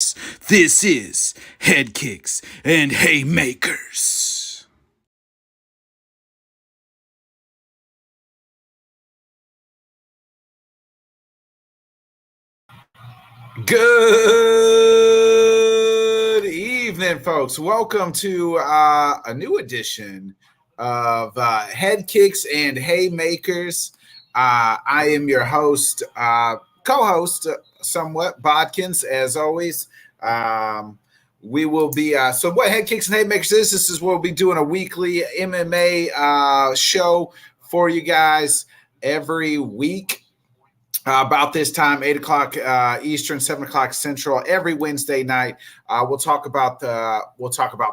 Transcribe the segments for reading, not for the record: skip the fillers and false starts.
This is Headkicks and Haymakers. Good evening, folks. Welcome to a new edition of Headkicks and Haymakers. I am your host, co-host, somewhat Bodkins, as always. We will be so what Headkicks and Haymakers is. This is where we'll be doing a weekly MMA show for you guys every week. About this time, 8 o'clock Eastern, 7 o'clock Central, every Wednesday night. We'll talk about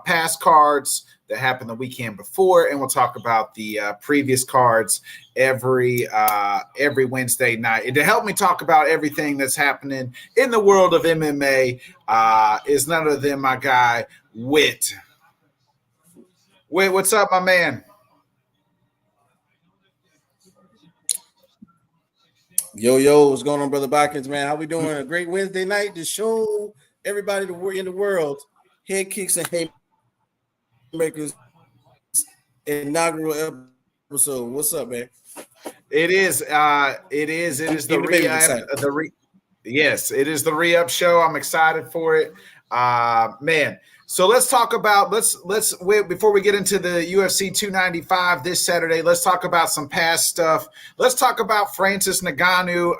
past cards that happened the weekend before, and we'll talk about the previous cards every Wednesday night. And to help me talk about everything that's happening in the world of MMA is none other than my guy Wit. Wit, what's up, my man? Yo, what's going on, brother Botkins, man? How we doing? A great Wednesday night to show everybody in the world Head Kicks and Haymakers inaugural episode. What's up, man? It is yes, it is the re-up show. I'm excited for it. Man. So let's talk about before we get into the UFC 295 this Saturday, let's talk about some past stuff. Let's talk about Francis Ngannou.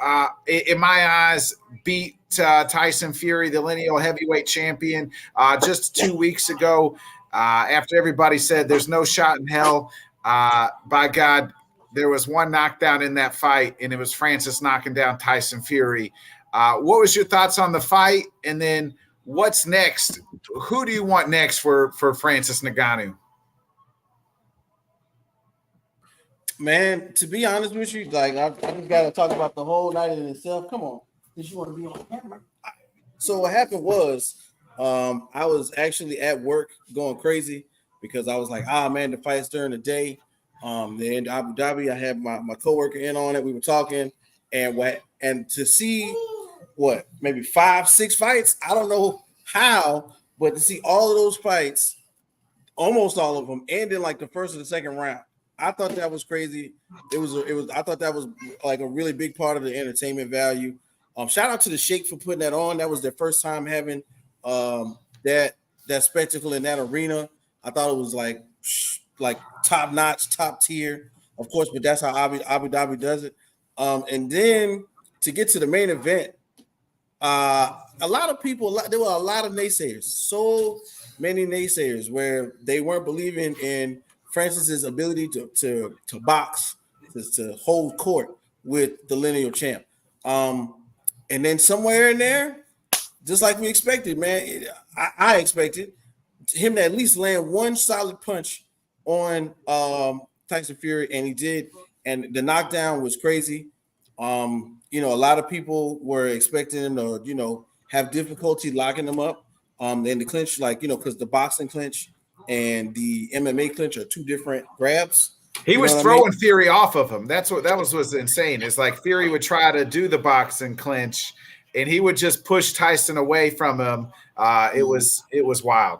In my eyes, beat Tyson Fury, the lineal heavyweight champion, just 2 weeks ago. After everybody said there's no shot in hell, by God, there was one knockdown in that fight, and it was Francis knocking down Tyson Fury. What was your thoughts on the fight, and then what's next? Who do you want next for Francis Ngannou? Man, to be honest with you, like I just got to talk about the whole night in itself. Come on, did you want to be on camera? So what happened was, I was actually at work going crazy because I was like, man, the fight's during the day. Then Abu Dhabi, I had my coworker in on it. We were talking, and to see maybe 5-6 fights. I don't know how, but to see all of those fights, almost all of them, ended like the first or the second round. I thought that was crazy. I thought that was like a really big part of the entertainment value. Shout out to the Sheikh for putting that on. That was their first time having that spectacle in that arena. I thought it was like top notch, top tier, of course, but that's how Abu Dhabi does it. And then to get to the main event, a lot of people, there were a lot of naysayers, so many naysayers where they weren't believing in Francis's ability to box, to hold court with the lineal champ. And then somewhere in there, just like we expected, man, I expected him to at least land one solid punch on Tyson Fury, and he did. And the knockdown was crazy. A lot of people were expecting him to, have difficulty locking them up. And the clinch, because the boxing clinch and the MMA clinch are two different grabs. He was throwing Fury off of him. That was insane. It's like Fury would try to do the boxing clinch, and he would just push Tyson away from him. It was wild.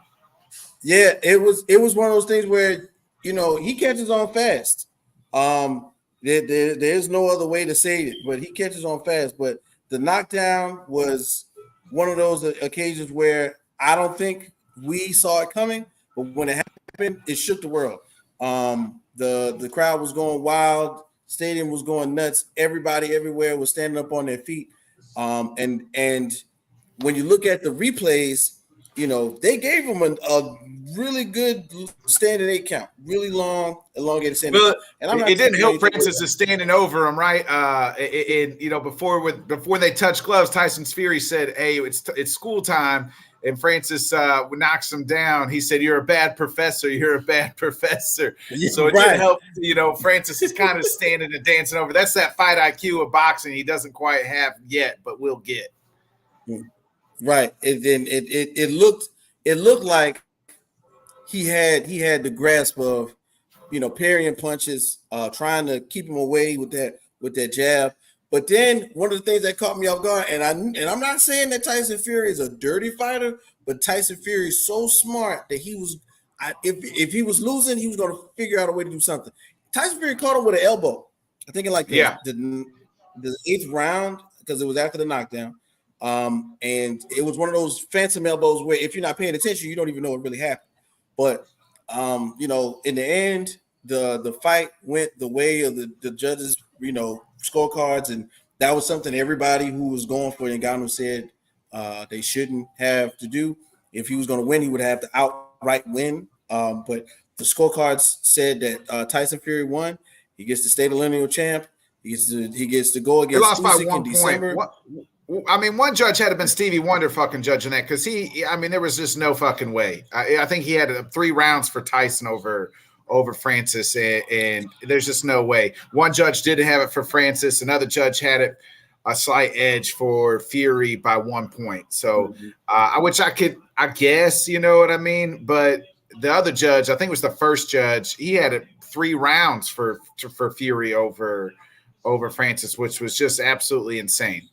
Yeah, it was one of those things where he catches on fast. There's no other way to say it, but he catches on fast. But the knockdown was one of those occasions where I don't think we saw it coming, but when it happened, it shook the world. The crowd was going wild, stadium was going nuts, everybody everywhere was standing up on their feet. And when you look at the replays, they gave him a really good standing 8 count, really long, elongated standing. Well, and it didn't help Francis is standing over him, right? Before they touched gloves, Tyson Fury said, "Hey, it's school time," and Francis knocks him down. He said, "You're a bad professor. You're a bad professor." Yeah, so it didn't help. Francis is kind of standing and dancing over. That's that fight IQ of boxing he doesn't quite have yet, but will get. Right. It looked like he had the grasp of, parrying punches, trying to keep him away with that jab. But then one of the things that caught me off guard, I'm not saying that Tyson Fury is a dirty fighter, but Tyson Fury is so smart that if he was losing, he was going to figure out a way to do something. Tyson Fury caught him with an elbow. I think in like the eighth round, because it was after the knockdown. And it was one of those phantom elbows where if you're not paying attention, you don't even know what really happened. But in the end, the fight went the way of the judges, scorecards, and that was something everybody who was going for Ngannou said they shouldn't have to do. If he was going to win, he would have to outright win. But the scorecards said that Tyson Fury won. He gets to stay the lineal champ. He gets to go against Usyk in December. One judge had to been Stevie Wonder fucking judging that because there was just no fucking way. I think he had 3 rounds for Tyson over Francis, and there's just no way. One judge didn't have it for Francis. Another judge had it a slight edge for Fury by 1 point. So, which I guess, you know what I mean? But the other judge, I think it was the first judge, he had it 3 rounds for Fury over Francis, which was just absolutely insane.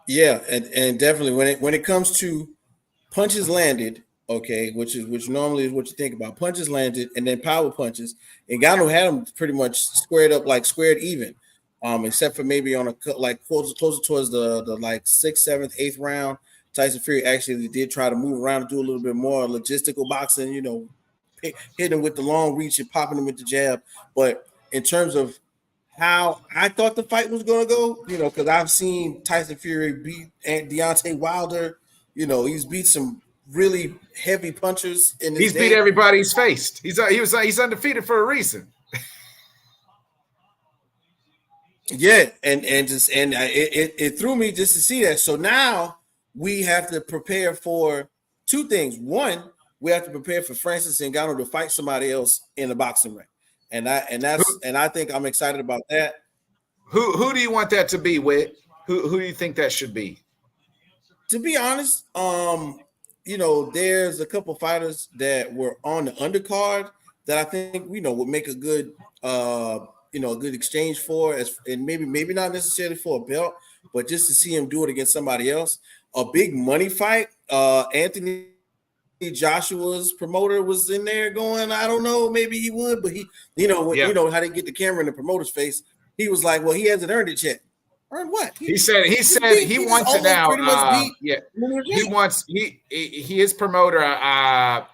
Yeah, and definitely when it comes to punches landed, okay, which normally is what you think about. Punches landed and then power punches. And Ngannou had him pretty much squared up, like squared even, except for maybe on closer towards the like 6th, 7th, 8th round. Tyson Fury actually did try to move around and do a little bit more logistical boxing, hitting him with the long reach and popping him with the jab. But in terms of how I thought the fight was going to go, because I've seen Tyson Fury beat Deontay Wilder. He's beat some really heavy punchers in his He's beat everybody he's faced. He's undefeated for a reason. Yeah, and it threw me just to see that. So now we have to prepare for 2 things. One, we have to prepare for Francis Ngannou to fight somebody else in the boxing ring. And I think I'm excited about that. Who do you want that to be, Whit? Who do you think that should be? To be honest, there's a couple fighters that were on the undercard that I think would make a good a good exchange for, and maybe not necessarily for a belt, but just to see him do it against somebody else. A big money fight. Anthony Joshua's promoter was in there going, I don't know, maybe he would, but he, you know how they get the camera in the promoter's face. He was like, well, he hasn't earned it yet. Earned what? He said he wants it now. His promoter,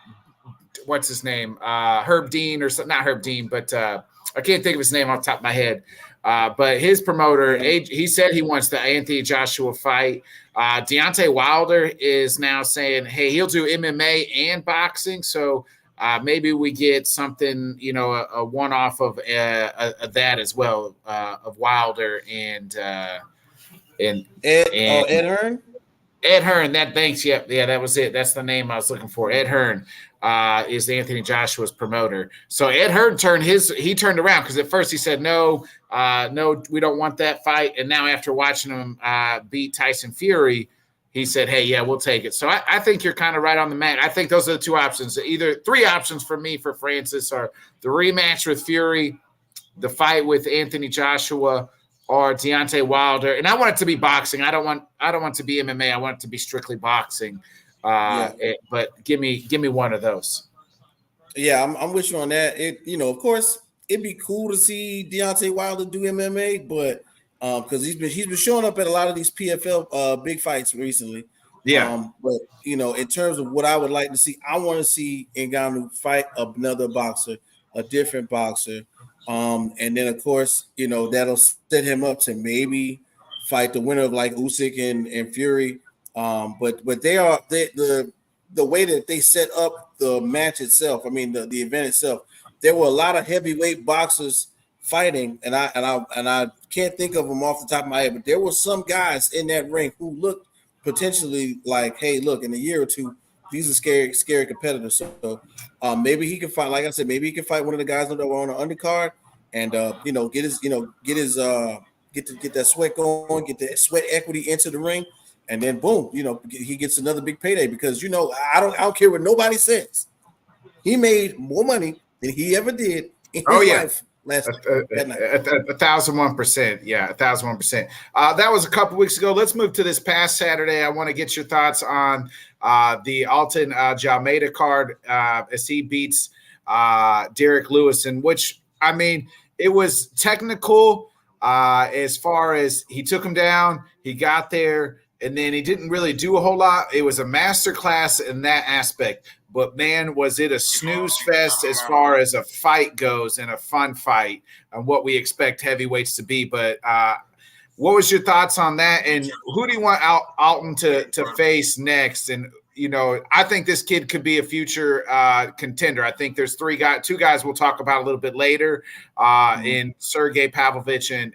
what's his name? Herb Dean or something, not Herb Dean, but I can't think of his name off the top of my head. But his promoter, he said he wants the Anthony Joshua fight. Deontay Wilder is now saying, hey, he'll do MMA and boxing. So maybe we get something, a one-off of that as well, of Wilder and Ed Hearn. Ed Hearn, thanks. Yeah, that was it. That's the name I was looking for. Ed Hearn is Anthony Joshua's promoter. So Ed Hearn turned around because at first he said no, we don't want that fight. And now after watching him beat Tyson Fury, he said, hey, yeah, we'll take it. So I think you're kind of right on the mat. I think those are the 2 options. Either 3 options for me for Francis are the rematch with Fury, the fight with Anthony Joshua, or Deontay Wilder. And I want it to be boxing. I don't want it to be MMA. I want it to be strictly boxing. But give me one of those. Yeah, I'm with you on that. Of course, it'd be cool to see Deontay Wilder do MMA, but because he's been showing up at a lot of these PFL big fights recently. Yeah. But in terms of what I would like to see, I want to see Ngannou fight another boxer, a different boxer. And then of course, that'll set him up to maybe fight the winner of like Usyk and Fury. But the way that they set up the match itself, the event itself, there were a lot of heavyweight boxers fighting, and I can't think of them off the top of my head, but there were some guys in that ring who looked potentially like, hey, look, in a year or 2, these are scary competitors. So maybe he can fight, like I said, maybe he can fight one of the guys that were on the undercard and get that sweat going, get that sweat equity into the ring, and then boom, he gets another big payday because I don't care what nobody says. He made more money than he ever did in his life last night, that night. 1,001%. Yeah, 1,001%. That was a couple weeks ago. Let's move to this past Saturday. I want to get your thoughts on the Alton Jalmeda card as he beats Derek Lewis, in which, I mean, it was technical as far as he took him down, he got there, and then he didn't really do a whole lot. It was a masterclass in that aspect. But, man, was it a snooze fest as far as a fight goes, and a fun fight, and what we expect heavyweights to be. But what was your thoughts on that? And who do you want Alton to face next? And, you know, I think this kid could be a future contender. I think there's two guys we'll talk about a little bit later in Sergey Pavlovich and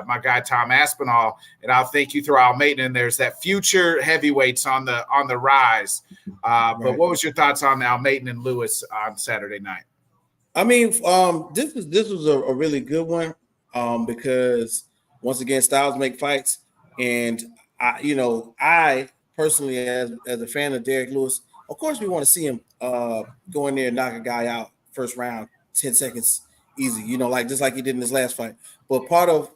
my guy Tom Aspinall. And I'll think you throw Almeida in. There's that future heavyweights on the rise. But what was your thoughts on Almeida and Lewis on Saturday night? I mean, this was a really good one because once again, styles make fights, and I personally, as a fan of Derek Lewis, of course, we want to see him go in there and knock a guy out first round, 10 seconds easy, like just like he did in his last fight. But part of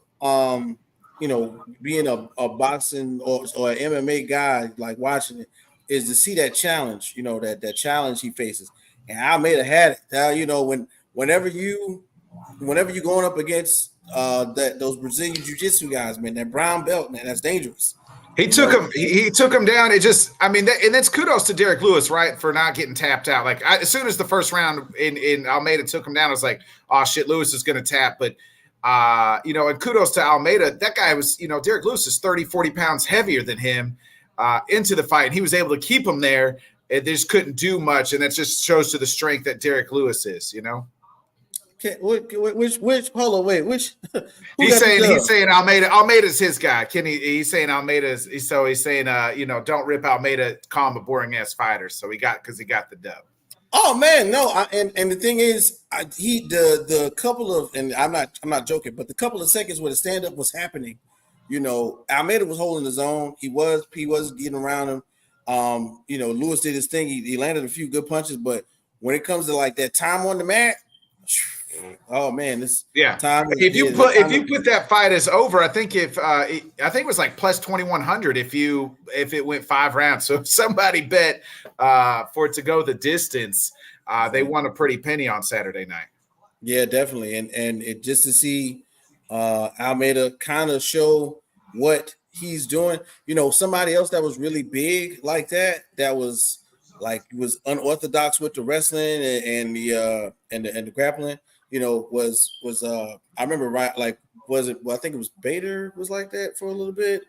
being a boxing or an MMA guy, like watching it, is to see that challenge, that challenge he faces. And Almeida had it. Whenever you going up against those Brazilian jiu-jitsu guys, man, that brown belt, man, that's dangerous. He took him down. It just, I mean, and that's kudos to Derek Lewis, right, for not getting tapped out. Like as soon as the first round in Almeida took him down, I was like, oh shit, Lewis is going to tap. But and kudos to Almeida. That guy was, Derek Lewis is 30, 40 pounds heavier than him into the fight. And he was able to keep him there. And they just couldn't do much, and that just shows to the strength that Derek Lewis is. Okay, which hold on, wait, which he's saying Almeida's his guy. Kenny, he's saying Almeida's. He's saying don't rip Almeida, call him a boring ass fighter. So he got the dub. Oh man, no, and the thing is, the couple of, and I'm not joking, but the couple of seconds where the stand up was happening, Almeida was holding his own. He was getting around him. Lewis did his thing. He landed a few good punches, but when it comes to like that time on the mat, oh man, time. If you put that fight as over, I think it was like plus 2,100 if it went 5 rounds. So if somebody bet for it to go the distance, they won a pretty penny on Saturday night. Yeah, definitely, and it just to see Almeida kind of show what he's doing. Somebody else that was really big like that was unorthodox with the wrestling and the grappling. Was I remember I think it was Bader was like that for a little bit,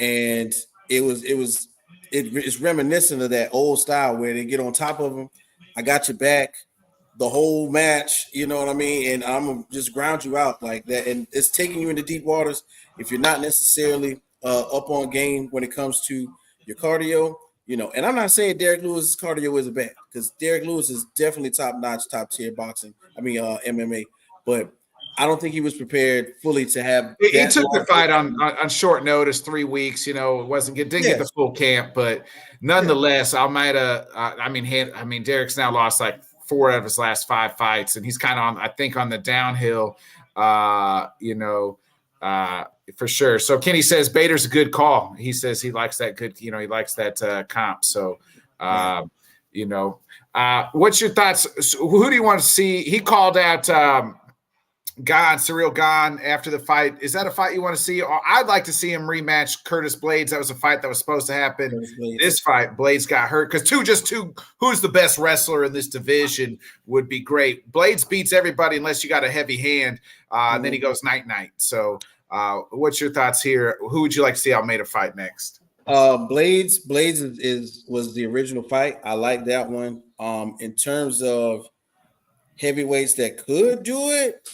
and it's reminiscent of that old style where they get on top of them. I got your back the whole match, you know what I mean? And I'm gonna just ground you out like that. And it's taking you into deep waters if you're not necessarily up on game when it comes to your cardio, And I'm not saying Derek Lewis's cardio isn't bad, because Derek Lewis is definitely top-notch, top-tier boxing. MMA. But I don't think he was prepared fully to have. He took the fight on short notice, 3 weeks. Didn't get the full camp, but nonetheless, Almeida. Derek's now lost like 4 of his last 5 fights, and he's kind of on the downhill. For sure. So Kenny says Bader's a good call. He says he likes that good. He likes that comp. So, what's your thoughts? Who do you want to see? He called out Cyril Gane after the fight. Is that a fight you want to see? Or I'd like to see him rematch Curtis Blaydes. That was a fight that was supposed to happen. This fight, Blaydes got hurt because who's the best wrestler in this division would be great. Blaydes beats everybody unless you got a heavy hand, and then he goes night. So, what's your thoughts here? Who would you like to see Almeida fight next? Blaydes was the original fight. I like that one. In terms of heavyweights that could do it,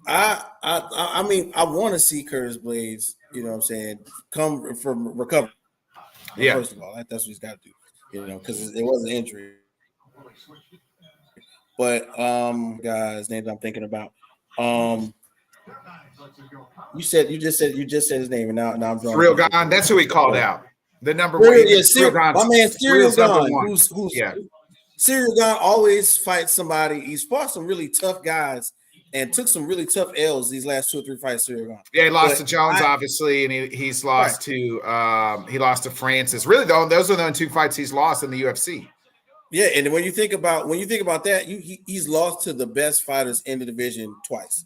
I want to see Curtis Blaydes, come from recovery. Yeah. First of all, that's what he's got to do, because it was an injury. But guys, names I'm thinking about. You just said his name, and now I'm drawing. Cyril Gane. That's who he called out. The number one, My man Real's number Gun, one. who's Yeah. Cyril Gun always fights somebody. He's fought some really tough guys and took some really tough L's these last 2 or 3 fights. Cyril Gun. Yeah, he lost to Jones, obviously, and he's lost to Francis. Really, though, those are the only 2 fights he's lost in the UFC. Yeah, and when you think about that, he's lost to the best fighters in the division twice.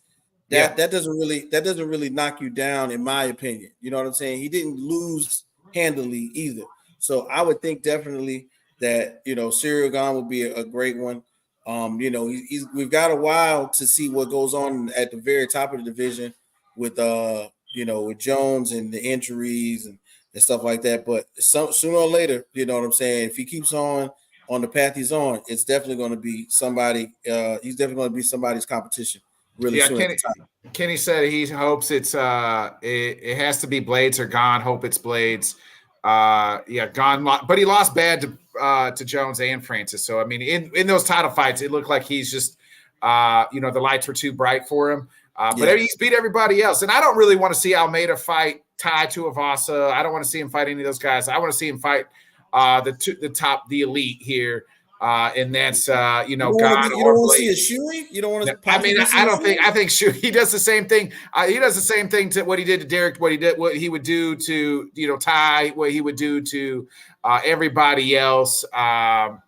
That doesn't really knock you down, in my opinion. You know what I'm saying? He didn't lose handily either. So I would think definitely that Cyril Gane would be a great one. We've got a while to see what goes on at the very top of the division with with Jones and the injuries and stuff like that. But sooner or later, you know what I'm saying, if he keeps on the path he's on, it's definitely going to be somebody. He's definitely going to be somebody's competition. Really soon at the time. Kenny said he hopes it has to be Blades or Gane. Hope it's Blades. Gane, but he lost bad to Jones and Francis. So I mean, in those title fights, it looked like he's just the lights were too bright for him. But he's beat everybody else, and I don't really want to see Almeida fight Tai Tuivasa. I don't want to see him fight any of those guys. I want to see him fight the elite here. And that's God. You don't want to see a Shuey. You don't want to. I mean, I don't think. I think Shuey. He does the same thing. He does the same thing to what he did to Derek. What he would do to Ty. What he would do to everybody else. And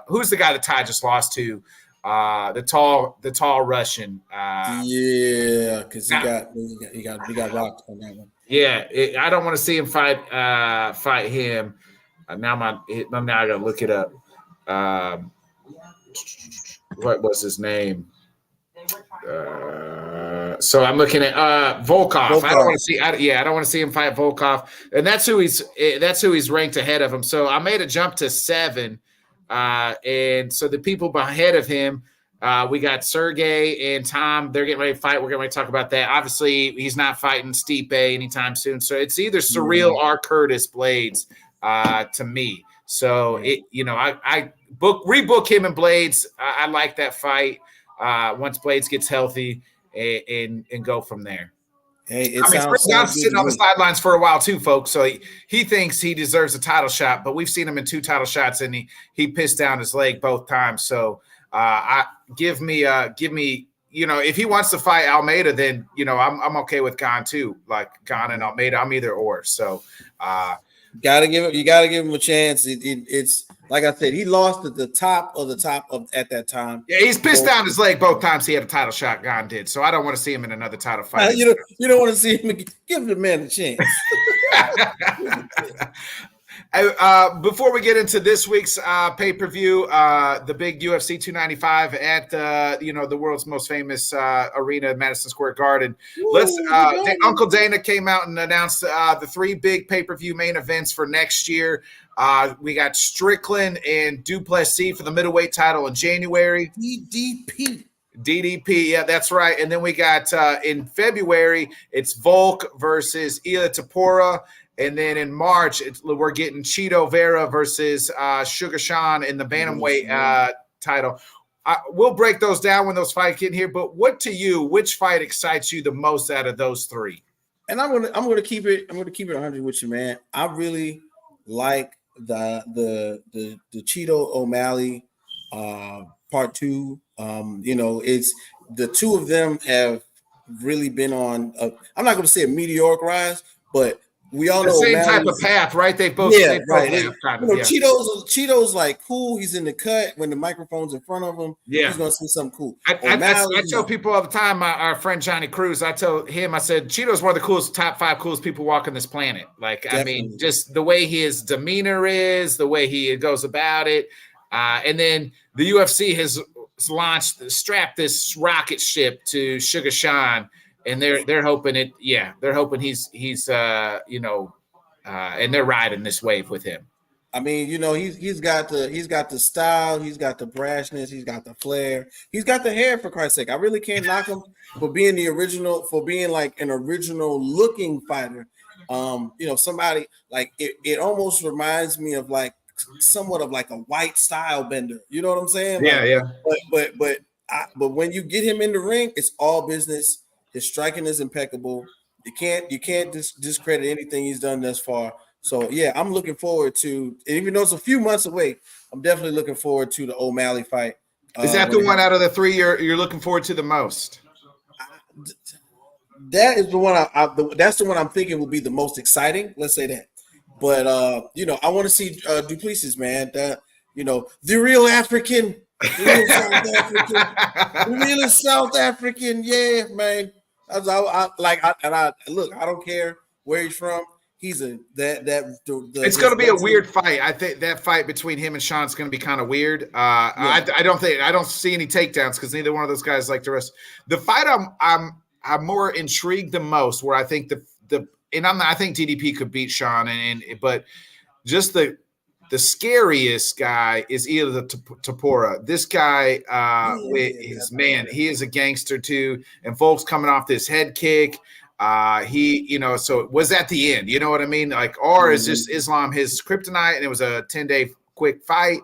who's the guy that Ty just lost to? The tall Russian. Because he got rocked on that one. Yeah, I don't want to see him fight him. Now I gotta look it up. What was his name? So I'm looking at Volkov. I don't want to see. I don't want to see him fight Volkov, and that's who he's ranked ahead of him. So I made a jump to 7, and so the people ahead of him. We got Sergey and Tom. They're getting ready to fight. We're getting ready to talk about that. Obviously, he's not fighting Stipe anytime soon. So it's either Surreal or Curtis Blades to me. So I rebook him and Blades. I like that fight once Blades gets healthy and go from there. Hey, Chris John's sitting on the sidelines for a while too, folks. So he thinks he deserves a title shot, but we've seen him in 2 title shots, and he pissed down his leg both times. So give me if he wants to fight Almeida, then I'm okay with Gane too. Like Gane and Almeida, I'm either or. So you gotta give him a chance. It's like I said, he lost at the top of at that time. Yeah, he's pissed down his leg both times he had a title shot. Gane did. So I don't want to see him in another title fight. You don't want to see him. Give the man a chance. Before we get into this week's pay-per-view, the big UFC 295 at the world's most famous arena, Madison Square Garden. Uncle Dana came out and announced the 3 big pay-per-view main events for next year. We got Strickland and Duplessis for the middleweight title in January. DDP, yeah, that's right. And then we got in February, it's Volk versus Ilia Topuria. And then in March, we're getting Chito Vera versus Sugar Sean in the bantamweight title. We'll break those down when those fights get in here. But which fight excites you the most out of those 3? And I'm gonna keep it 100 with you, man. I really like the Chito O'Malley part 2. It's the 2 of them have really been on. I'm not going to say a meteoric rise, but we all know the same type of path, right? They both have Cheeto's like cool. He's in the cut when the microphone's in front of him. Yeah, he's gonna see something cool. I tell people all the time. Our friend Johnny Cruz. I tell him. I said Cheeto's one of the coolest, top 5 coolest people walking this planet. Like, definitely. I mean, just the way his demeanor is, the way he goes about it, and then the UFC has strapped this rocket ship to Sugar Sean. And they're hoping they're hoping he's and they're riding this wave with him. I mean, he's got the style, he's got the brashness, he's got the flair, he's got the hair, for Christ's sake. I really can't knock him for being like an original looking fighter. Somebody like it almost reminds me of like somewhat of like a white style bender. You know what I'm saying? Yeah. But when you get him in the ring, it's all business. His striking is impeccable. You can't discredit anything he's done thus far. So yeah, I'm looking forward to, even though it's a few months away, I'm definitely looking forward to the O'Malley fight. Is that When the it one happens. out of the three you're looking forward to the most? That is the one that's the one I'm thinking will be the most exciting. Let's say that. But I want to see Duplessis, man. The real African, the real South African, the real South African. Yeah, man. Look. I don't care where he's from. He's a It's going his to be a legacy. weird fight. I think that fight between him and Sean's going to be kind of weird. Yeah, I don't see any takedowns because neither one of those guys like the rest. The fight I'm more intrigued the most, where I think I think DDP could beat Sean, but just the scariest guy is Ila Tapora. This guy, he is a gangster too. And folks coming off this head kick, so it was at the end, you know what I mean? Like, or is just Islam his kryptonite, and it was a 10-day quick fight.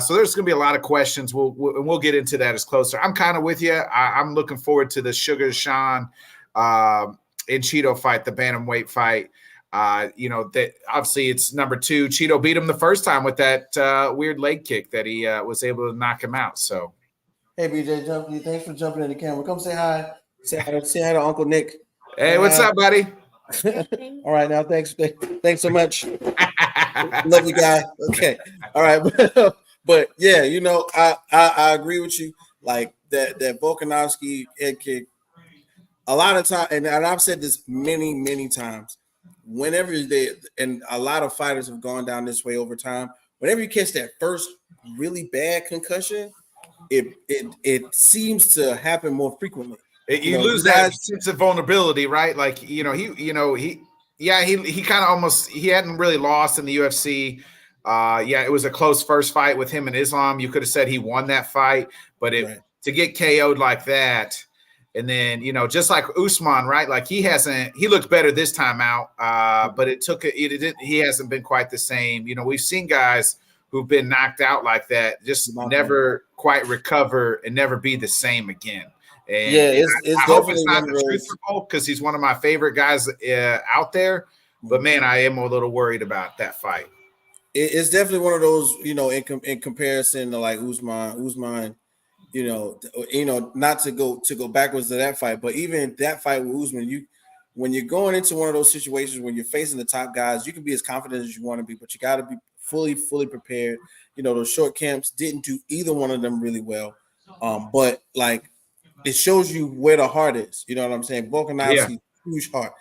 So there's going to be a lot of questions. We'll get into that as closer. I'm kind of with you. I'm looking forward to the Sugar Sean and Cheeto fight, the bantamweight fight. That obviously it's number 2. Cheeto beat him the first time with that weird leg kick that he was able to knock him out. So, hey BJ, thanks for jumping in the camera. Come say hi. Say hi to Uncle Nick. hey, what's up, buddy? All right, now thanks so much. Love you, guy. Okay, all right, but yeah, I agree with you. Like that Volkanovski head kick. A lot of time, and I've said this many times. Whenever and a lot of fighters have gone down this way over time. Whenever you catch that first really bad concussion, it seems to happen more frequently. You lose that sense of vulnerability, right? Like, he kind of almost, he hadn't really lost in the UFC. It was a close first fight with him and Islam. You could have said he won that fight, but to get KO'd like that, and then, just like Usman, right? Like he looked better this time out, but he hasn't been quite the same. We've seen guys who've been knocked out like that just never quite recover and never be the same again. And it's I hope it's not the truth for Volk, because he's one of my favorite guys out there. But man, I am a little worried about that fight. It's definitely one of those, in comparison to like Usman, not to go backwards to that fight, but even that fight with Usman, when you're going into one of those situations when you're facing the top guys, you can be as confident as you want to be, but you got to be fully prepared. Those short camps didn't do either one of them really well, but like, it shows you where the heart is. You know what I'm saying? Volkanovski, huge heart.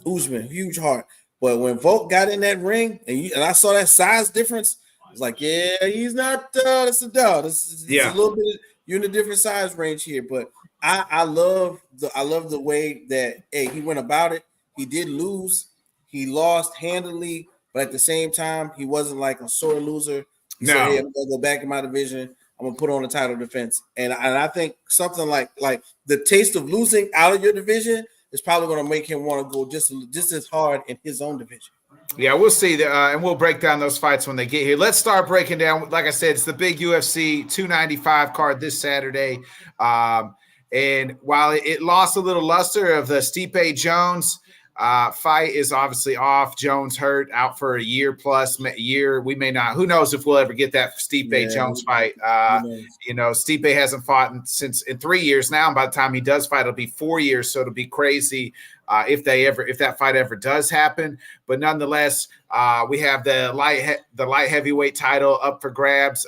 Usman, huge heart. But when Volk got in that ring, and I saw that size difference, I was like, yeah, he's not. It's a dog. It's a little bit. You're in a different size range here. But I love the way that he went about it. He did lose. He lost handily, but at the same time, he wasn't like a sore loser. He said, hey, I'm gonna go back in my division. I'm gonna put on a title defense, and I think something like the taste of losing out of your division is probably going to make him want to go just as hard in his own division. Yeah, we'll see, and we'll break down those fights when they get here. Let's start breaking down. Like I said, it's the big UFC 295 card this Saturday, and while it lost a little luster of the Stipe Jones fight is obviously off. Jones hurt, out for a year plus. We may not. Who knows if we'll ever get that Stipe Jones fight? Stipe hasn't fought in 3 years now. And by the time he does fight, it'll be 4 years. So it'll be crazy if that fight ever does happen. But nonetheless, we have the light heavyweight title up for grabs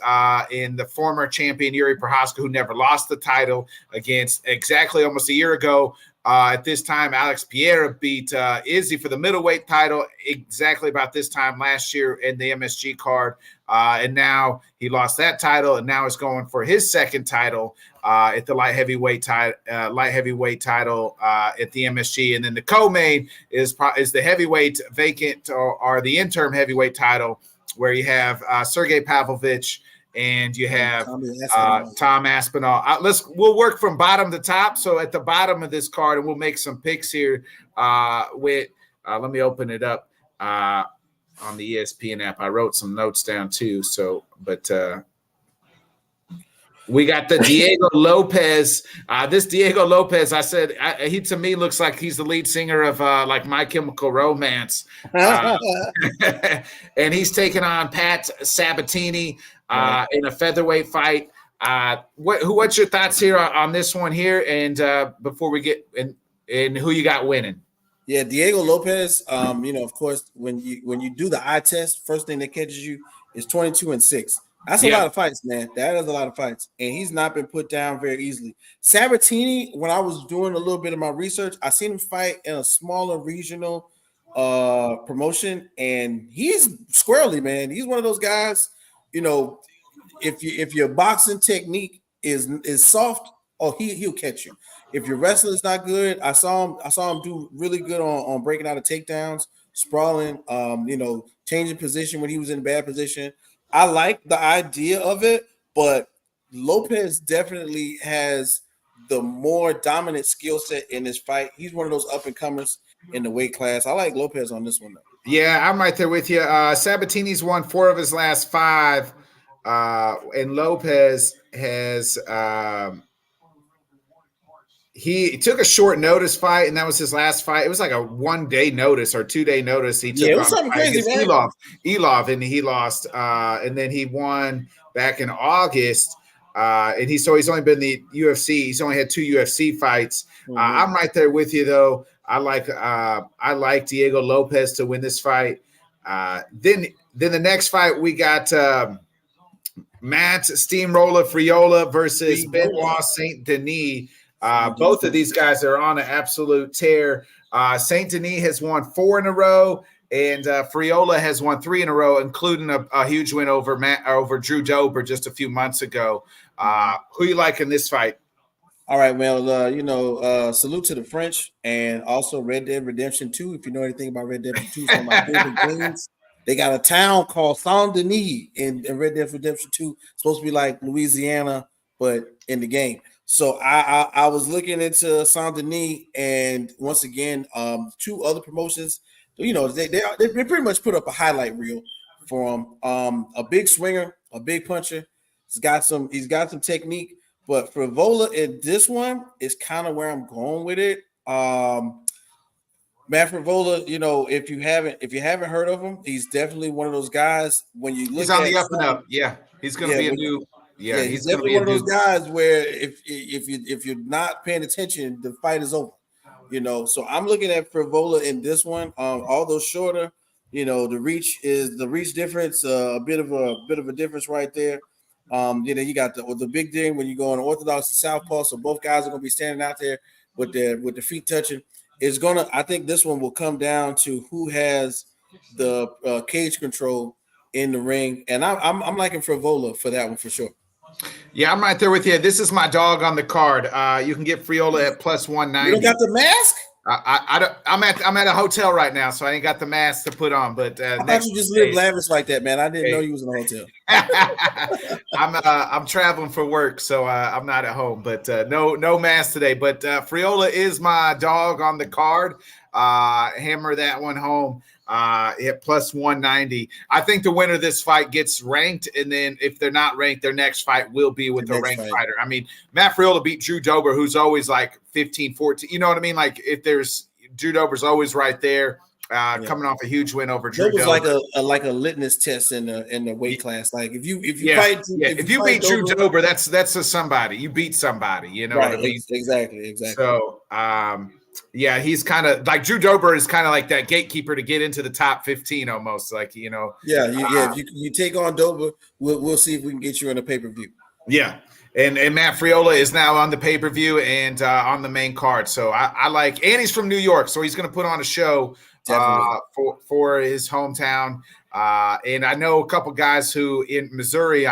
in the former champion Yuri Prochazka, who never lost the title, against exactly almost a year ago. At this time, Alex Pereira beat Izzy for the middleweight title exactly about this time last year in the MSG card. And now he lost that title, and now is going for his second title at the light heavyweight title at the MSG. And then the co-main is the heavyweight vacant or the interim heavyweight title, where you have Sergey Pavlovich and you have Tom Aspinall. We'll work from bottom to top. So at the bottom of this card, and we'll make some picks here let me open it up on the ESPN app. I wrote some notes down too. So, but We got the Diego Lopez. This Diego Lopez, I said, he to me looks like he's the lead singer of like My Chemical Romance. And he's taking on Pat Sabatini in a featherweight fight. What's your thoughts here on this one here? And before we get and who you got winning? Yeah, Diego Lopez. Of course, when you do the eye test, first thing that catches you is 22-6. That's a lot of fights, man. That is a lot of fights, and he's not been put down very easily. Sabatini, when I was doing a little bit of my research, I seen him fight in a smaller regional promotion, and he's squarely, man. He's one of those guys. If your boxing technique is soft, he'll catch you. If your wrestling is not good, I saw him do really good on breaking out of takedowns, sprawling, changing position when he was in a bad position. I like the idea of it, but Lopez definitely has the more dominant skill set in this fight. He's one of those up and comers in the weight class. I like Lopez on this one, though. Yeah, I'm right there with you. Sabatini's won 4 of his last 5, and Lopez has he took a short notice fight, and that was his last fight. It was like a 1-day notice or 2-day notice. He took it was something crazy, man. Elov, and he lost. And then he won back in August. And he's only been in the UFC. He's only had 2 UFC fights. Mm-hmm. I'm right there with you, though. I like Diego Lopez to win this fight. Then the next fight we got Matt Steamroller Friola versus Benoit Saint Denis. Both of these guys are on an absolute tear. Saint Denis has won 4 in a row, and Friola has won 3 in a row, including a huge win over Drew Dober just a few months ago. Who you like in this fight? All right, well, salute to the French and also Red Dead Redemption 2. If you know anything about Red Dead Redemption 2, some of my favorite games. They got a town called Saint Denis in Red Dead Redemption 2. It's supposed to be like Louisiana, but in the game. So I was looking into Saint Denis, and once again, 2 other promotions. They pretty much put up a highlight reel for him. A big swinger, a big puncher. He's got some technique. But Frivola in this one is kind of where I'm going with it. Matt Frivola, if you haven't heard of him, he's definitely one of those guys. When you look, he's on the up and up. Yeah, he's going to be a new. Yeah, he's definitely one of those guys where if you're not paying attention, the fight is over. So I'm looking at Frivola in this one. Although shorter, the reach difference, a bit of a difference right there. You got the big thing when you go on orthodox to southpaw, so both guys are going to be standing out there with the feet touching. I think this one will come down to who has the cage control in the ring, and I'm liking Frivola for that one for sure. Yeah, I'm right there with you. This is my dog on the card. You can get Friola at plus 190. You don't got the mask? I'm at a hotel right now, so I ain't got the mask to put on. But I thought you just lived lavish like that, man. I didn't know you was in a hotel. I'm traveling for work, so I'm not at home. But no mask today. But Friola is my dog on the card. Hammer that one home. At plus 190. I think the winner of this fight gets ranked, and then if they're not ranked, their next fight will be with a ranked fighter. I mean, Matt Friola beat Drew Dober, who's always like 15, 14. You know what I mean? Like if there's Drew Dober's always right there, coming off a huge win over Drew Dober. like a litmus test in the weight class. Like if you beat Drew Dober, that's a somebody. You beat somebody. You know what I mean? Exactly. So yeah, he's kind of like Drew Dober is kind of like that gatekeeper to get into the top 15 almost. Like, Yeah. If you take on Dober, we'll see if we can get you in a pay-per-view. Yeah. And Matt Friola is now on the pay-per-view and on the main card. So I like, and he's from New York, so he's going to put on a show for his hometown. And I know a couple guys who in Missouri,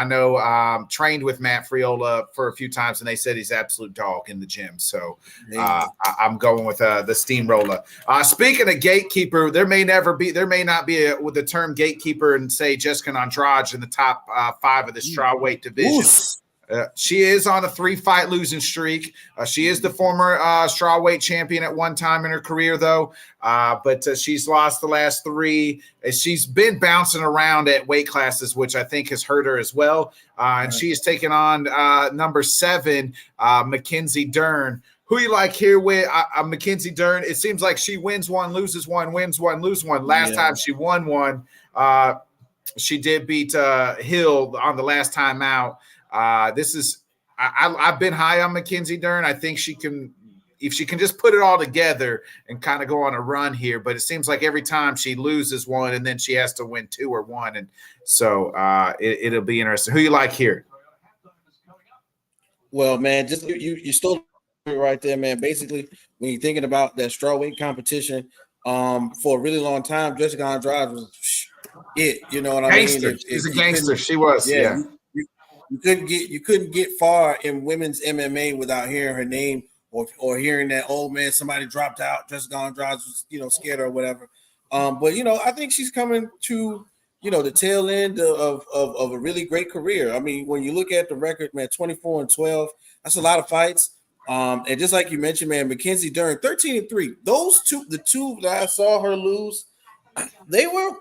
trained with Matt Friola for a few times, and they said he's absolute dog in the gym. So I'm going with the steamroller. Speaking of gatekeeper, there may not be with the term gatekeeper and say Jessica Andrade in the top 5 of the strawweight division. She is on a 3-fight losing streak. She is the former strawweight champion at one time in her career, though. But she's lost the last 3. She's been bouncing around at weight classes, which I think has hurt her as well. And she's taken on number 7, Mackenzie Dern. Who you like here with Mackenzie Dern? It seems like she wins one, loses one, wins one, loses one. Last time she won one, she did beat Hill on the last time out. This is I've been high on Mackenzie Dern. I think she can, if she can just put it all together and kind of go on a run here. But it seems like every time she loses one and then she has to win 2 or 1, and so it'll be interesting. Who you like here? Well, man, just you stole it right there, man. Basically, when you're thinking about that strawweight competition, for a really long time, Jessica Andrade was it. You know what I mean? She's a gangster. She was. Yeah. You couldn't get far in women's MMA without hearing her name or hearing that, oh man, somebody dropped out, Jessica Andrade was, scared or whatever. But I think she's coming to the tail end of a really great career. I mean, when you look at the record, man, 24-12, that's a lot of fights. And just like you mentioned, man, Mackenzie Dern, 13-3. The two that I saw her lose, they were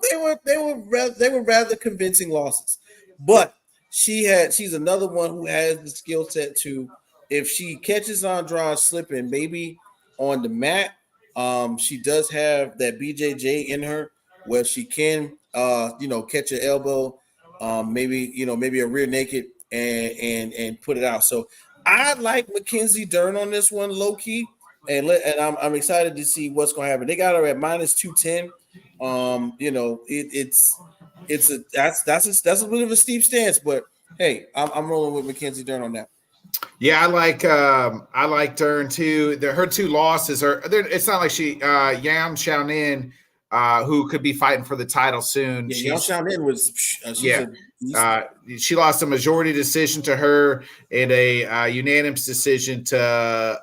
rather convincing losses. But she's another one who has the skill set to, if she catches Andrade slipping, maybe on the mat, she does have that BJJ in her where she can catch an elbow, maybe a rear naked and put it out. So I like Mackenzie Dern on this one, low key, and I'm excited to see what's going to happen. They got her at -210. That's a bit of a steep stance, but hey, I'm rolling with Mackenzie Dern on that. Yeah, I like Dern too. Her 2 losses are. It's not like Yam Xiaonan, who could be fighting for the title soon. Yeah, Yam Xiaonan was. She lost a majority decision to her and a unanimous decision to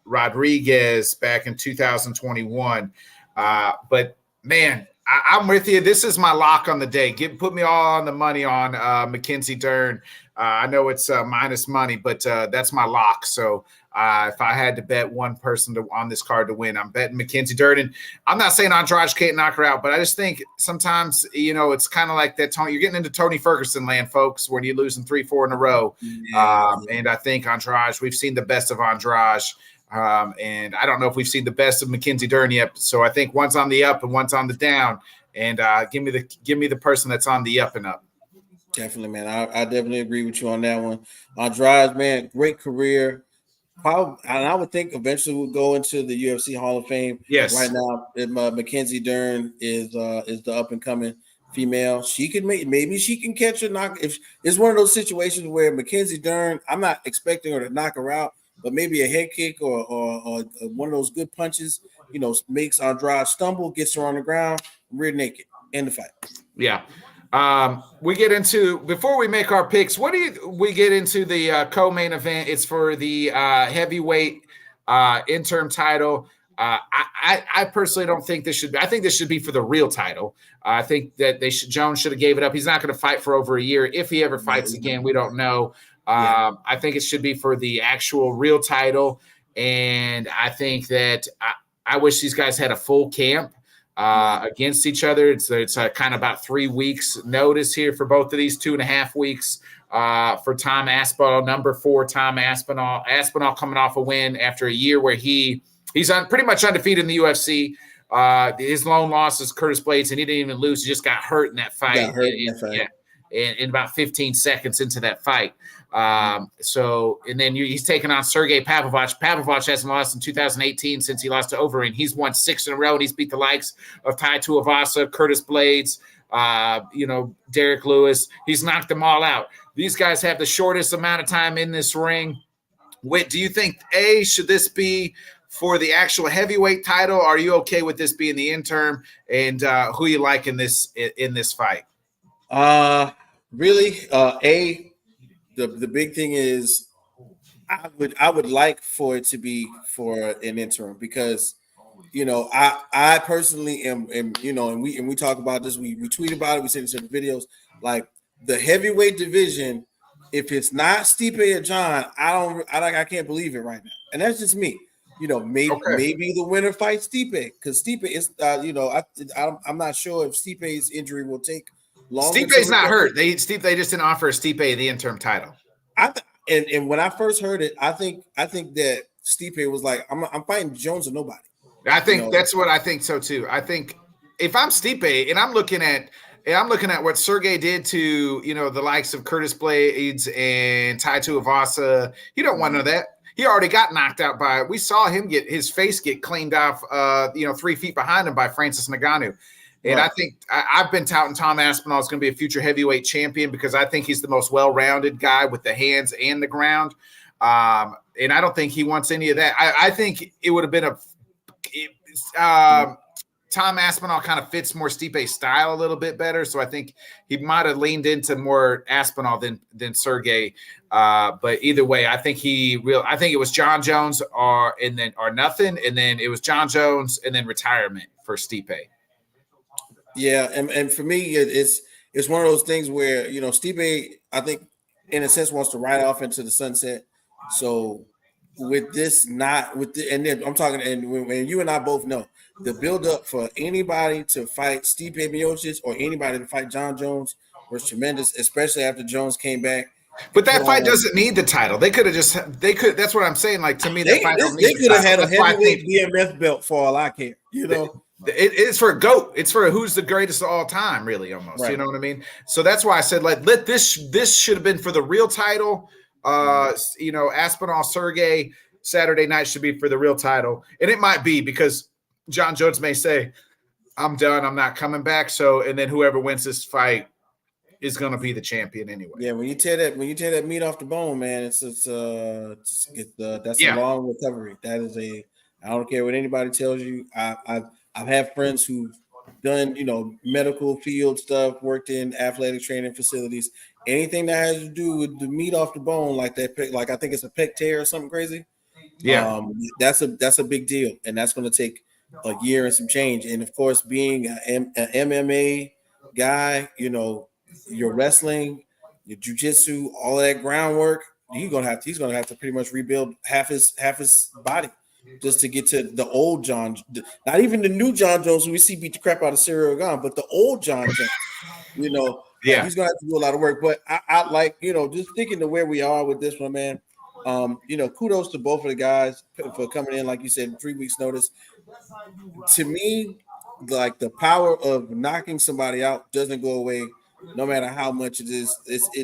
Rodriguez back in 2021. But man, I'm with you. This is my lock on the day. Put me all on the money on Mackenzie Dern. I know it's minus money, but that's my lock. So if I had to bet one person on this card to win, I'm betting Mackenzie Dern. And I'm not saying Andrade can't knock her out, but I just think sometimes, it's kind of like that. You're getting into Tony Ferguson land, folks, when you're losing 3-4 in a row. And I think Andrade, we've seen the best of Andrade. And I don't know if we've seen the best of Mackenzie Dern yet. So I think one's on the up and one's on the down. And give me the person that's on the up and up. Definitely, man. I definitely agree with you on that one. Andrade, man, great career. Probably, and I would think eventually we'll go into the UFC Hall of Fame. Yes. Right now, Mackenzie Dern is the up and coming female. She could maybe she can catch a knock. If it's one of those situations where Mackenzie Dern, I'm not expecting her to knock her out, but maybe a head kick or one of those good punches, makes Andrade stumble, gets her on the ground, rear naked, end the fight. Yeah. We get into, before we make our picks, we get into the co-main event. It's for the heavyweight interim title. I personally don't think this should be. I think this should be for the real title. I think that Jones should have gave it up. He's not going to fight for over a year. If he ever fights again, we don't know. I think it should be for the actual real title. And I think that I wish these guys had a full camp against each other. It's kind of about 3 weeks notice here for both of these, 2.5 weeks for Tom Aspinall, number 4 Tom Aspinall. Aspinall coming off a win after a year where he's pretty much undefeated in the UFC. His lone loss is Curtis Blades, and he didn't even lose. He just got hurt in that fight. In about 15 seconds into that fight. And then he's taking on Sergey Pavlovich. Pavlovich hasn't lost in 2018 since he lost to Overeem. He's won 6 in a row, and he's beat the likes of Tai Tuivasa, Curtis Blades, Derek Lewis. He's knocked them all out. These guys have the shortest amount of time in this ring. Whit, do you think, should this be for the actual heavyweight title? Are you okay with this being the interim? And who you like in this fight? Really, the big thing is I would like for it to be for an interim because I personally am and we talk about this, we tweet about it, we send it to the videos, like the heavyweight division if it's not Stipe or John, I can't believe it right now. And that's just me. Okay. Maybe the winner fights Stipe because Stipe is, I'm not sure if Stipe's injury will take longer to Stipe's not recover. hurt. They just didn't offer Stipe the interim title. And when I first heard it, I think that Stipe was like, I'm fighting Jones or nobody. I You think know, that's what I think so too. I think if I'm Stipe and I'm looking at what Sergey did to the likes of Curtis Blades and Tai Tuivasa, you don't want none of that. He already got knocked out by. We saw him get his face get cleaned off, 3 feet behind him by Francis Ngannou. And right. I think I've been touting Tom Aspinall is going to be a future heavyweight champion because I think he's the most well-rounded guy with the hands and the ground. And I don't think he wants any of that. I think it would have been Tom Aspinall kind of fits more Stipe's style a little bit better, so I think he might have leaned into more Aspinall than Sergey. But either way, I think it was John Jones or nothing, and then it was John Jones and then retirement for Stipe. Yeah, and for me, it's one of those things where Stipe, I think, in a sense, wants to ride off into the sunset. So with this, not with the, and then I'm talking, and when you and I both know the build up for anybody to fight Stipe Miocic or anybody to fight John Jones was tremendous, especially after Jones came back But and put that fight on. doesn't need the title. They could have That's what I'm saying. Like to me, that fight don't They need the could have title. had a That's why I think heavyweight BMF belt for all I care. it's for a GOAT. It's for who's the greatest of all time, really, almost. Right. You know what I mean? So that's why I said, like, this should have been for the real title. Aspinall Sergey Saturday night should be for the real title. And it might be because John Jones may say, I'm done, I'm not coming back. So, and then whoever wins this fight is going to be the champion anyway. Yeah, when you tear that meat off the bone, man, that's a Yeah. long recovery. That is I don't care what anybody tells you. I've had friends who've done medical field stuff, worked in athletic training facilities, anything that has to do with the meat off the bone, like that, like I think it's a pec tear or something crazy. Yeah. That's a big deal, and that's going to take a year and some change. And of course, being an MMA guy, your wrestling, your jujitsu, all of that groundwork, he's gonna have to pretty much rebuild half his body just to get to the old John, not even the new John Jones who we see beat the crap out of Cyril Gane, but the old John Jones. Yeah. He's gonna have to do a lot of work. But I like, just thinking to where we are with this one, man. Kudos to both of the guys for coming in, like you said, 3 weeks notice. To me, like the power of knocking somebody out doesn't go away, no matter how much it is.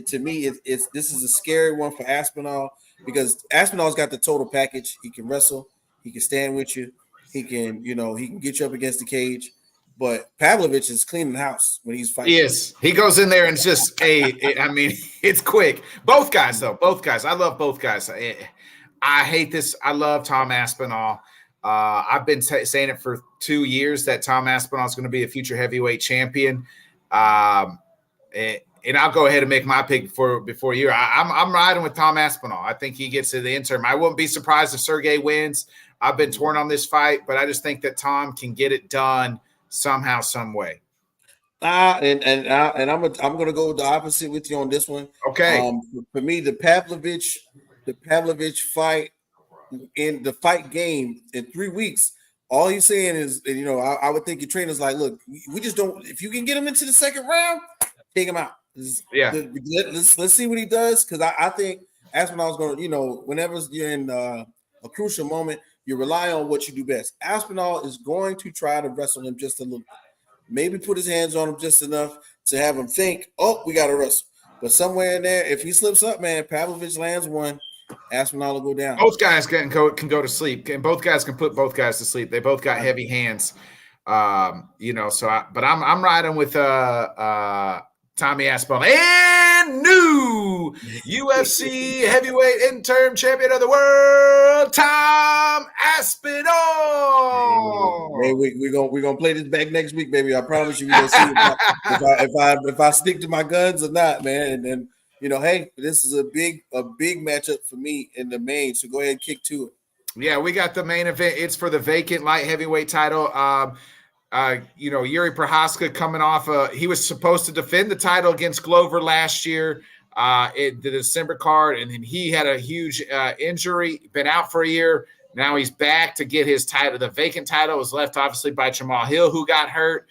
To me, this is a scary one for Aspinall because Aspinall's got the total package. He can wrestle, he can stand with you, he can get you up against the cage. But Pavlovich is cleaning the house when he's fighting. Yes, he goes in there and it's just it's quick. Both guys, though. Both guys. I love both guys. I hate this. I love Tom Aspinall. I've been saying it for 2 years that Tom Aspinall is going to be a future heavyweight champion. And I'll go ahead and make my pick before you. I'm riding with Tom Aspinall. I think he gets to the interim. I wouldn't be surprised if Sergey wins. I've been torn on this fight, but I just think that Tom can get it done somehow, some way. And I'm gonna go the opposite with you on this one. Okay. For me, the Pavlovich fight in the fight game in 3 weeks. All he's saying is, I would think your trainer's like, look, we just don't. If you can get him into the second round, take him out. Let's see what he does because I think Aspinall's going to, whenever you're in a crucial moment, you rely on what you do best. Aspinall is going to try to wrestle him just a little bit. Maybe put his hands on him just enough to have him think, oh, we got to wrestle. But somewhere in there, if he slips up, man, Pavlovich lands one, Aspinall will go down. Both guys can go to sleep, and both guys can put both guys to sleep. They both got heavy hands, So, I'm riding with Tommy Aspinall and new UFC heavyweight interim champion of the world, Tom Aspinall. Hey, we're gonna play this back next week, baby. I promise you, we're gonna see if I stick to my guns or not, man. And hey, this is a big matchup for me in the main. So go ahead and kick to it. Yeah, we got the main event. It's for the vacant light heavyweight title. Yuri Prohaska coming off. He was supposed to defend the title against Glover last year. the December card, and then he had a huge injury, been out for a year. Now he's back to get his title. The vacant title was left, obviously, by Jamal Hill, who got hurt,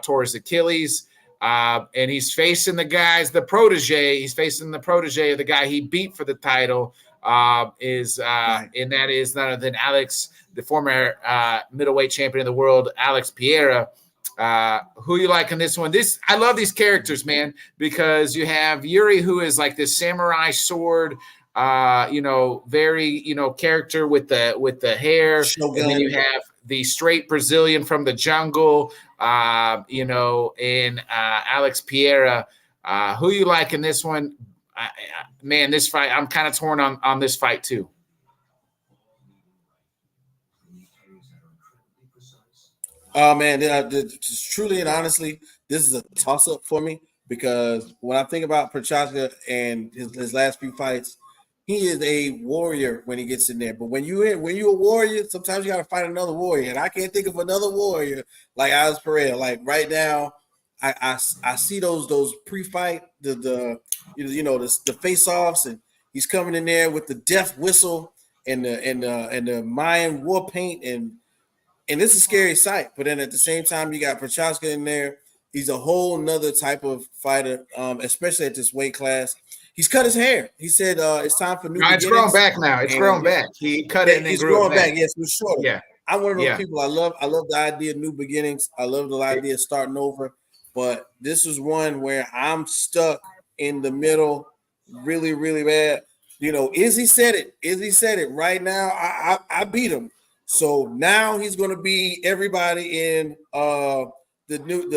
tore his Achilles. And he's facing the protege. He's facing the protege of the guy he beat for the title, and that is none other than Alex, the former middleweight champion of the world, Alex Pereira. Who you like in this one? I love these characters, man, because you have Yuri, who is like this samurai sword, very, character with the hair. Shogun. And then you have the straight Brazilian from the jungle, and Alex Pereira. Who you like in this one? Man, this fight, I'm kind of torn on this fight too. Oh man, truly and honestly, this is a toss-up for me because when I think about Prochazka and his last few fights, he is a warrior when he gets in there. But when you're a warrior, sometimes you got to fight another warrior, and I can't think of another warrior like Alex Pereira. Like right now, I see those pre-fight the face-offs, and he's coming in there with the death whistle and the Mayan war paint and it's a scary sight. But then at the same time, you got Prochazka in there. He's a whole nother type of fighter, especially at this weight class. He's cut his hair. He said it's time for new beginnings. It's grown back now. It's grown back. He cut it and it's grew growing back. Yes, it was shorter. Yeah. I'm one of those people. I love the idea of new beginnings. I love the idea of starting over. But this is one where I'm stuck in the middle really, really bad. Izzy said it right now. I beat him. So now he's going to be everybody in the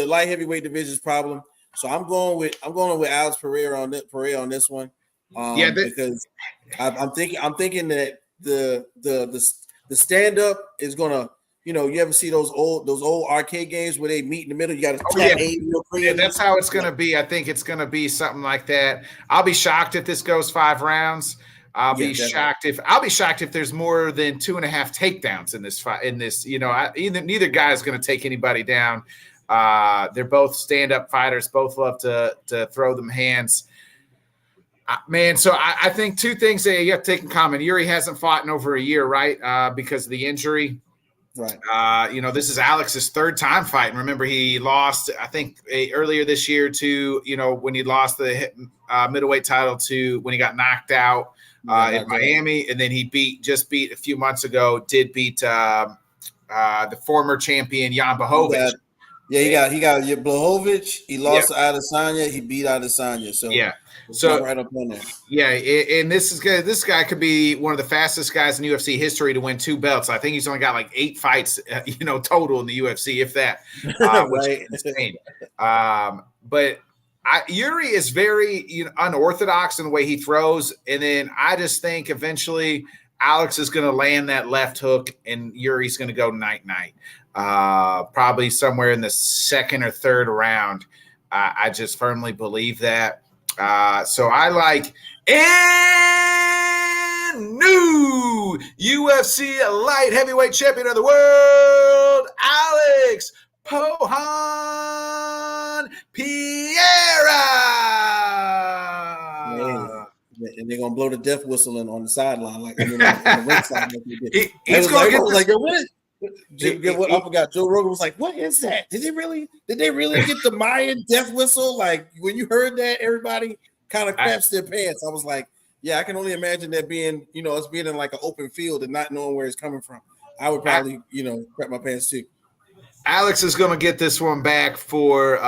light heavyweight division's problem. So I'm going with Alex Pereira on this one. Because I'm thinking that the stand up is gonna, you ever see those old arcade games where they meet in the middle? You got to real crazy. Yeah, that's how it's gonna be. I think it's gonna be something like that. I'll be shocked if this goes 5 rounds. I'll be shocked if there's more than 2.5 takedowns in this fight. Neither guy is going to take anybody down. They're both stand-up fighters. Both love to throw them hands. Man, so I think 2 things that you have to take in common. Yuri hasn't fought in over a year, right? Because of the injury. Right. This is Alex's 3rd time fighting. Remember, he lost, I think, earlier this year to, when he lost the middleweight title to when he got knocked out. In Miami, and then he just beat a few months ago. Did beat the former champion Jan Blachowicz. He got Blachowicz. He lost to Adesanya. He beat Adesanya. So right up on there. Yeah, and this guy could be one of the fastest guys in UFC history to win 2 belts. I think he's only got like 8 fights, total in the UFC, if that. Which is insane. But Yuri is very unorthodox in the way he throws, and then I just think eventually Alex is going to land that left hook, and Yuri's going to go night-night, probably somewhere in the 2nd or 3rd round. I just firmly believe that. So I like and new UFC light heavyweight champion of the world, Alex Pohan Pereira. And they're gonna blow the death whistle on the sideline, like on the ringside. He's going to get what? I forgot. Joe Rogan was like, "What is that? Did they really get the Mayan death whistle?" Like when you heard that, everybody kind of craps their pants. I was like, "Yeah, I can only imagine that being, us being in like an open field and not knowing where it's coming from. I would probably, crap my pants too." Alex is going to get this one back for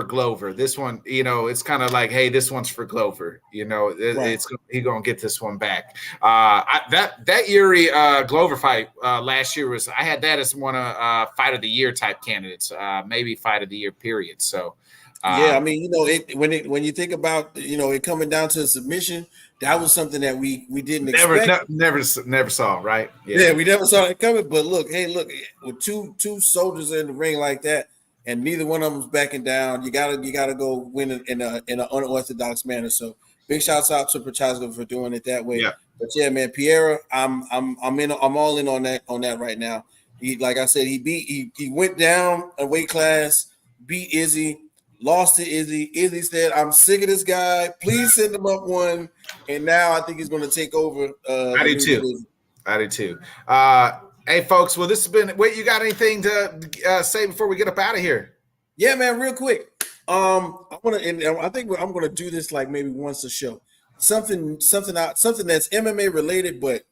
Glover. This one, it's kind of like, hey, this one's for Glover. He's going to get this one back. That Yuri Glover fight last year I had that as one of fight of the year type candidates, maybe fight of the year period. So. I mean, when you think about, it coming down to a submission, that was something that we didn't expect. Never saw, right? Yeah, we never saw it coming. But look, with two soldiers in the ring like that, and neither one of them's backing down, you gotta go win in an unorthodox manner. So big shouts out to Prochazka for doing it that way. Yeah. But yeah, man, Pereira, I'm all in on that right now. He, like I said, he went down a weight class, beat Izzy. lost to Izzy. Izzy said, "I'm sick of this guy. Please send him up one." And now I think he's going to take over. I do too. Division. I do too. Hey, folks. Well, this has been. Wait, you got anything to say before we get up out of here? Yeah, man. Real quick. I want to, and I think I'm going to do this like maybe once a show. Something that's MMA related, but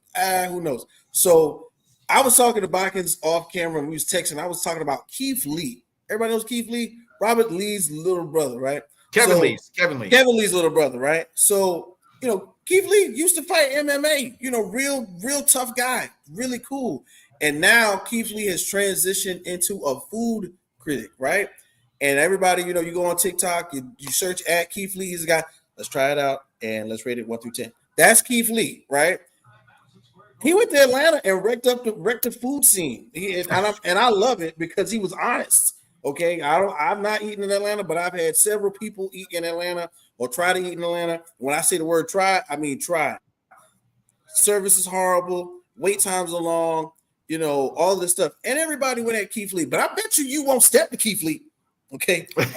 who knows? So I was talking to Botkins off camera and we was texting. I was talking about Keith Lee. Everybody knows Keith Lee, Robert Lee's little brother, right? Kevin Lee's little brother, right? So, Keith Lee used to fight MMA, real tough guy, really cool. And now Keith Lee has transitioned into a food critic, right? And everybody, you go on TikTok, you search at Keith Lee, he's a guy. Let's try it out and let's rate it 1 through 10. That's Keith Lee, right? He went to Atlanta and wrecked the food scene. And I love it because he was honest. Okay, I've not eaten in Atlanta, but I've had several people eat in Atlanta or try to eat in Atlanta. When I say the word try, I mean try. Service is horrible, wait times are long, all this stuff. And everybody went at Keith Lee, but I bet you won't step to Keith Lee. Okay, I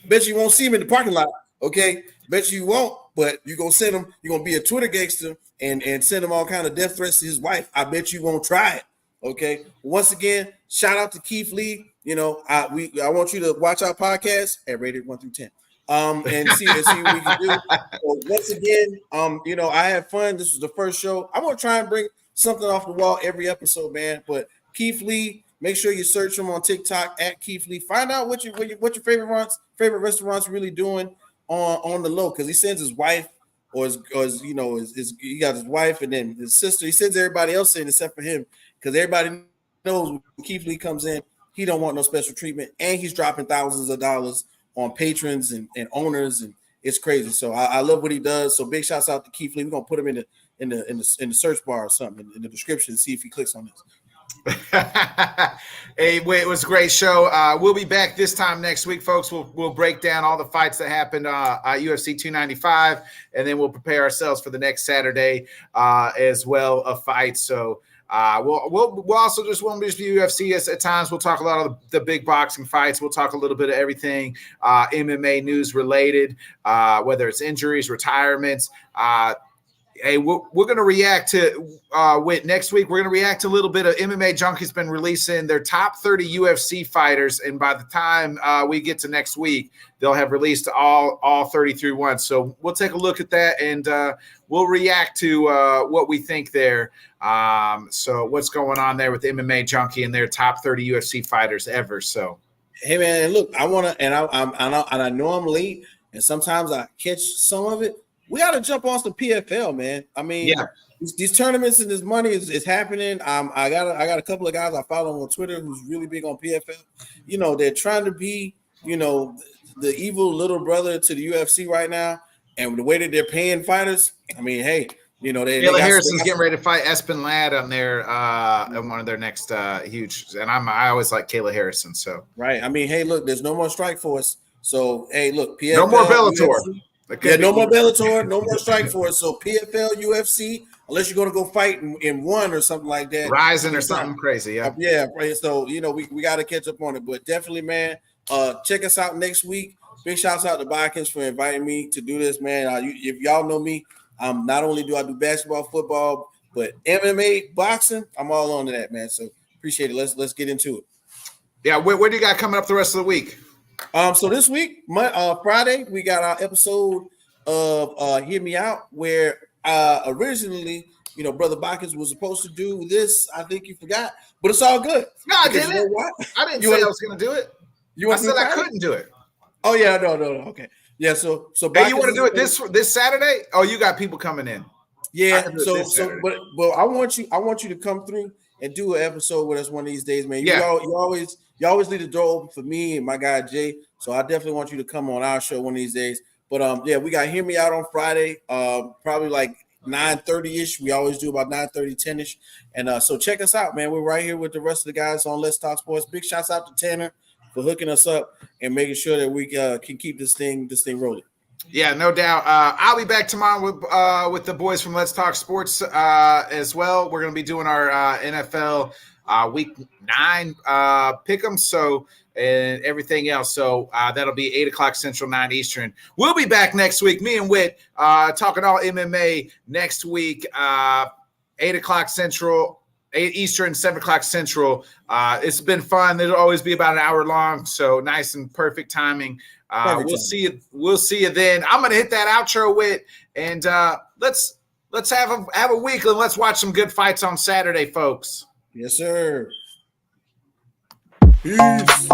bet you won't see him in the parking lot. Okay, bet you won't, but you're gonna send him. You're gonna be a Twitter gangster and send him all kind of death threats to his wife. I bet you won't try it. Okay. Once again, shout out to Keith Lee. I want you to watch our podcast at rated 1 through 10. And see what we can do. So once again, I had fun. This was the first show. I'm gonna try and bring something off the wall every episode, man. But Keith Lee. Make sure you search him on TikTok at Keith Lee. Find out what your favorite restaurants really doing on the low, because he sends his wife or his he got his wife and then his sister. He sends everybody else in except for him, because everybody knows when Keith Lee comes in, he don't want no special treatment, and he's dropping thousands of dollars on patrons and owners, and it's crazy. So I love what he does. So big shouts out to Keith Lee. We're gonna put him in the search bar or something in the description and see if he clicks on this. Hey, it was a great show. We'll be back this time next week, folks. We'll break down all the fights that happened at UFC 295, and then we'll prepare ourselves for the next Saturday as well of fights. So we'll also just won't just be UFC at times. We'll talk a lot of the big boxing fights. We'll talk a little bit of everything MMA news related, whether it's injuries, retirements. Hey, we're going to react to next week. We're going to react to a little bit of MMA Junkie's been releasing their top 30 UFC fighters, and by the time we get to next week, they'll have released all 33 ones. So we'll take a look at that, and we'll react to what we think there. So what's going on there with MMA Junkie and their top 30 UFC fighters ever? So, hey man, look, I want to, and I know I'm late, and sometimes I catch some of it. We got to jump on some PFL, man. I mean, yeah. These tournaments and this money is happening. I got a couple of guys I follow on Twitter who's really big on PFL. They're trying to be, the evil little brother to the UFC right now, and the way that they're paying fighters. I mean, hey, Kayla Harrison's getting ready to fight Espen Ladd on their on one of their next huge. And I always like Kayla Harrison. So right. I mean, hey, look, there's no more Strikeforce. So hey, look, PFL, no more Bellator. UFC, no more Bellator, no more Strikeforce. So PFL, UFC, unless you're going to go fight in one or something like that. Rising or something crazy, yeah. Yeah, right. So, we got to catch up on it. But definitely, man, check us out next week. Big shouts out to Botkins for inviting me to do this, man. If y'all know me, not only do I do basketball, football, but MMA, boxing, I'm all on to that, man. So appreciate it. Let's get into it. Yeah, where do you got coming up the rest of the week? So this week, Friday, we got our episode of Hear Me Out, where originally, Brother Botkins was supposed to do this. I think you forgot, but it's all good. No, I didn't. You know I didn't say I was going to do it. I said I couldn't do it. Oh yeah, no. Okay, yeah. So hey, you want to do it this Saturday? Oh, you got people coming in. Yeah. But I want you to come through and do an episode with us one of these days, man. You always leave the door open for me and my guy Jay. So I definitely want you to come on our show one of these days. But we got Hear Me Out on Friday, probably like 9:30-ish. We always do about 9:30, 10-ish. And so check us out, man. We're right here with the rest of the guys on Let's Talk Sports. Big shouts out to Tanner for hooking us up and making sure that we can keep this thing rolling. Yeah, no doubt. I'll be back tomorrow with the boys from Let's Talk Sports as well. We're going to be doing our NFL Week 9 pick'em, so and everything else. So that'll be 8 o'clock Central, 9 Eastern. We'll be back next week. Me and Whit talking all MMA next week, 8 o'clock Central. 8 Eastern, 7 o'clock Central. It's been fun. It'll always be about an hour long, so nice and perfect timing. We'll see you. We'll see you then. I'm gonna hit that outro with, and let's have a week and let's watch some good fights on Saturday, folks. Yes, sir. Peace.